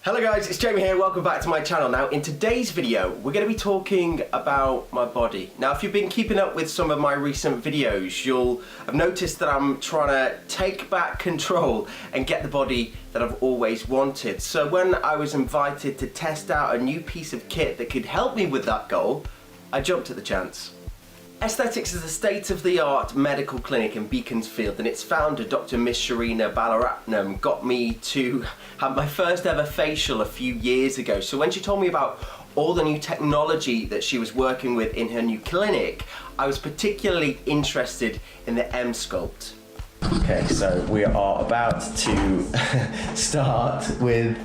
Hello guys, it's Jamie here, welcome back to my channel. Now in today's video we're going to be talking about my body. Now if you've been keeping up with some of my recent videos, you'll have noticed that I'm trying to take back control and get the body that I've always wanted. So when I was invited to test out a new piece of kit that could help me with that goal, I jumped at the chance. S-Thetics is a state-of-the-art medical clinic in Beaconsfield, and its founder, Dr. Misharina Balaratnam, got me to have my first ever facial a few years ago. So when she told me about all the new technology that she was working with in her new clinic, I was particularly interested in the EMSculpt. Okay, so we are about to start with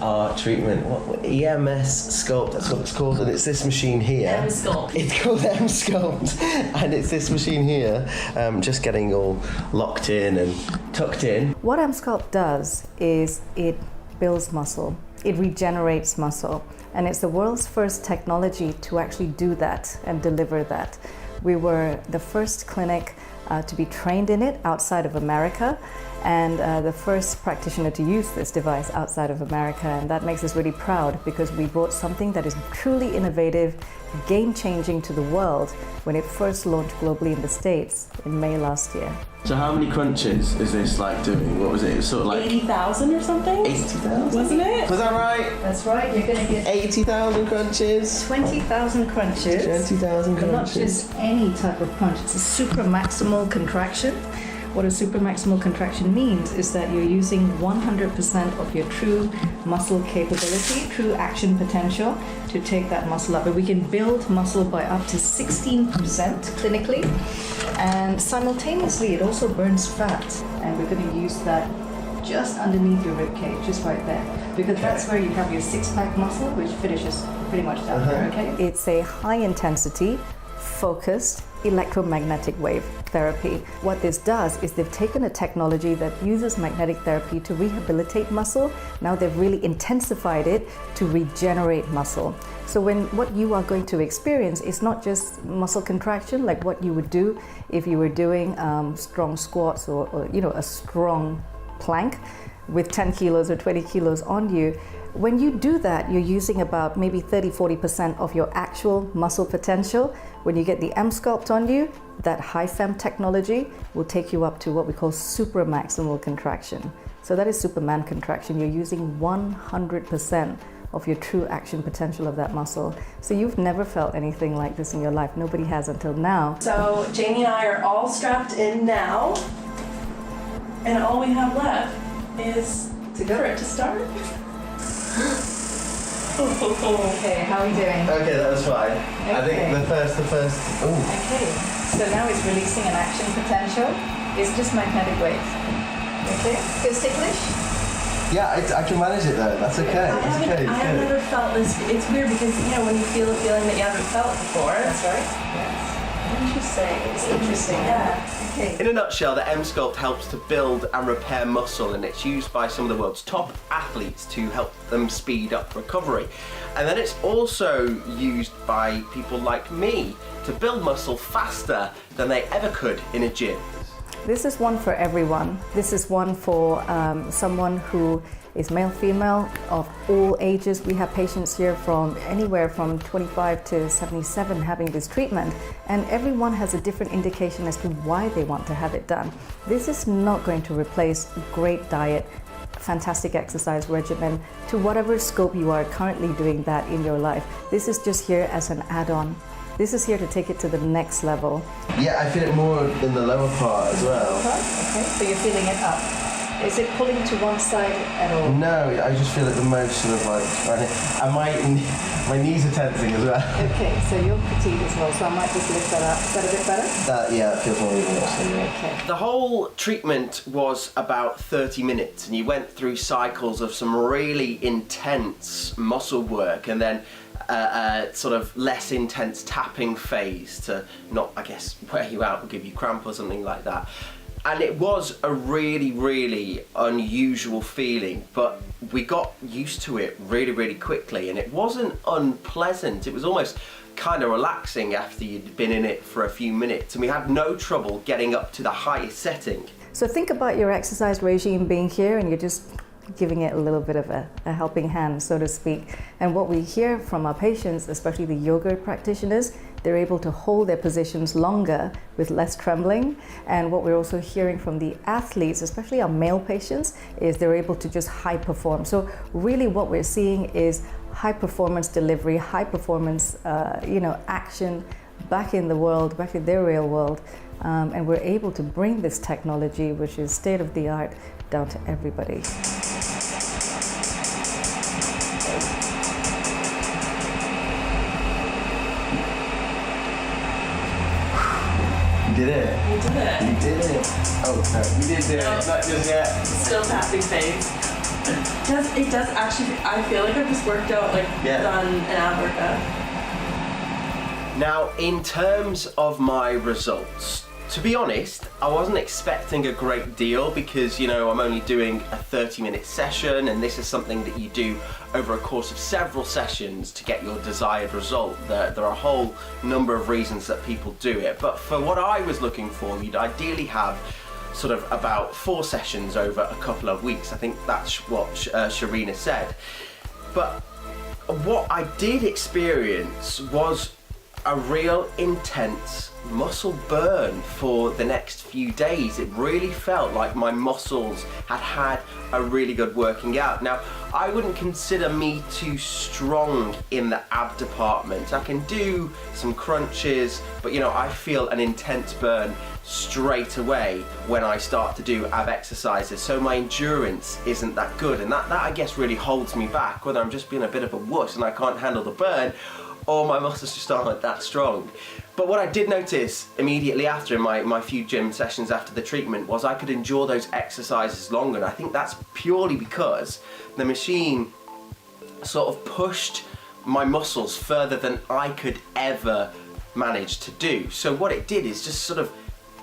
our treatment. EMSculpt, that's what it's called, and it's this machine here. EMSculpt. It's called EMSculpt, and it's this machine here, just getting all locked in and tucked in. What EMSculpt does is it builds muscle, it regenerates muscle, and it's the world's first technology to actually do that and deliver that. We were the first clinic to be trained in it outside of America, and the first practitioner to use this device outside of America, and that makes us really proud because we brought something that is truly innovative, game-changing to the world when it first launched globally in the States in May last year. So how many crunches is this like doing? What was it? It was sort of like 80,000 or something? 80,000? Wasn't it? Was that right? That's right, you're going to get 80,000 crunches? 20,000 crunches. 20,000 But not crunches. just any type of crunch, it's a supramaximal contraction. What a supramaximal contraction means is that you're using 100% of your true muscle capability, true action potential to take that muscle up. And we can build muscle by up to 16% clinically. And simultaneously, it also burns fat. And we're going to use that just underneath your rib cage, just right there. Because that's where you have your six-pack muscle, which finishes pretty much down there, okay? It's a high-intensity, focused electromagnetic wave therapy. What this does is they've taken a technology that uses magnetic therapy to rehabilitate muscle. Now they've really intensified it to regenerate muscle. So what you are going to experience is not just muscle contraction like what you would do if you were doing strong squats or a strong plank with 10 kilos or 20 kilos on you. When you do that, you're using about maybe 30-40% of your actual muscle potential. When you get the EMSculpt on you, that high fem technology will take you up to what we call supramaximal contraction. So that is Superman contraction. You're using 100% of your true action potential of that muscle. So you've never felt anything like this in your life. Nobody has until now. So Jamie and I are all strapped in now, and all we have left is for it to start. Okay, how are we doing? Okay, that was fine. Okay. I think the first, ooh. Okay, so now it's releasing an action potential. It's just magnetic waves. Okay, feels ticklish? Yeah, I can manage it though, that's okay. I have never felt this. It's weird because, when you feel a feeling that you haven't felt before. That's right. Yes. Interesting. It's interesting. Yeah. Okay. In a nutshell, the EMSculpt helps to build and repair muscle, and it's used by some of the world's top athletes to help them speed up recovery. And then it's also used by people like me to build muscle faster than they ever could in a gym. This is one for everyone. This is one for someone who is male, female, of all ages. We have patients here from anywhere from 25 to 77 having this treatment, and everyone has a different indication as to why they want to have it done. This is not going to replace great diet, fantastic exercise regimen, to whatever scope you are currently doing that in your life. This is just here as an add-on. This is here to take it to the next level. Yeah, I feel it more in the lower part as well. Okay, so you're feeling it up. Is it pulling to one side at all? No, I just feel it the most sort of like, and my knees are tensing as well. Okay, so you're fatigued as well, so I might just lift that up. Is that a bit better? Yeah, it feels more even. Okay. The whole treatment was about 30 minutes, and you went through cycles of some really intense muscle work, and then sort of less intense tapping phase to not, I guess, wear you out or give you cramp or something like that. And it was a really, really unusual feeling, but we got used to it really, really quickly, and it wasn't unpleasant. It was almost kind of relaxing after you'd been in it for a few minutes, and we had no trouble getting up to the highest setting. So think about your exercise regime being here, and you're just giving it a little bit of a helping hand, so to speak. And what we hear from our patients, especially the yoga practitioners, they're able to hold their positions longer with less trembling. And what we're also hearing from the athletes, especially our male patients, is they're able to just high perform. So really what we're seeing is high performance delivery, high performance action back in the world, back in their real world. And we're able to bring this technology, which is state of the art, down to everybody. You did it. You did it. You did it. Oh, no, we did it. No. Not just yet. Still tapping phase. It does actually, I feel like I've just worked out, done an ab workout. Now, in terms of my results, to be honest, I wasn't expecting a great deal because, I'm only doing a 30-minute session, and this is something that you do over a course of several sessions to get your desired result. There are a whole number of reasons that people do it, but for what I was looking for, you'd ideally have sort of about 4 sessions over a couple of weeks. I think that's what Sharina said. But what I did experience was a real intense muscle burn for the next few days. It really felt like my muscles had a really good working out. Now, I wouldn't consider me too strong in the ab department. I can do some crunches, but I feel an intense burn straight away when I start to do ab exercises. So my endurance isn't that good, and that I guess really holds me back, whether I'm just being a bit of a wuss and I can't handle the burn, or my muscles just aren't that strong. But what I did notice immediately after, in my few gym sessions after the treatment, was I could endure those exercises longer. And I think that's purely because the machine sort of pushed my muscles further than I could ever manage to do. So what it did is just sort of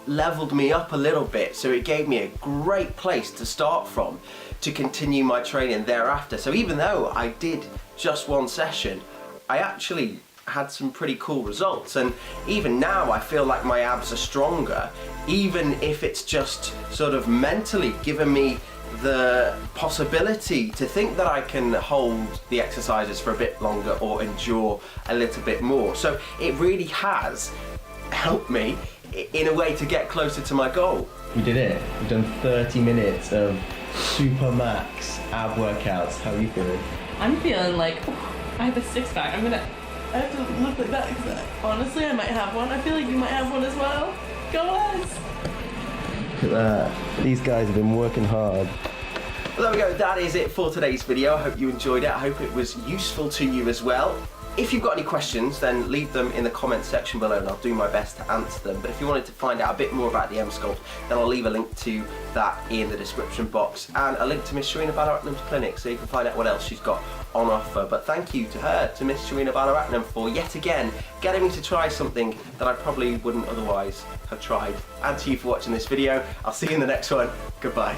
leveled me up a little bit. So it gave me a great place to start from to continue my training thereafter. So even though I did just one session, I actually had some pretty cool results, and even now I feel like my abs are stronger, even if it's just sort of mentally given me the possibility to think that I can hold the exercises for a bit longer or endure a little bit more. So it really has helped me in a way to get closer to my goal. We did it. We've done 30 minutes of super max ab workouts. How are you feeling? I'm feeling like I have a six-pack. I have to look like that because honestly I might have one. I feel like you might have one as well. Go us! Look at that. These guys have been working hard. Well, there we go. That is it for today's video. I hope you enjoyed it. I hope it was useful to you as well. If you've got any questions, then leave them in the comments section below and I'll do my best to answer them. But if you wanted to find out a bit more about the EMSculpt, then I'll leave a link to that in the description box and a link to Miss Sharina Ballaratnam's clinic so you can find out what else she's got on offer. But thank you to her, to Miss Sharina Ballaratnam, for yet again getting me to try something that I probably wouldn't otherwise have tried. And to you for watching this video. I'll see you in the next one. Goodbye.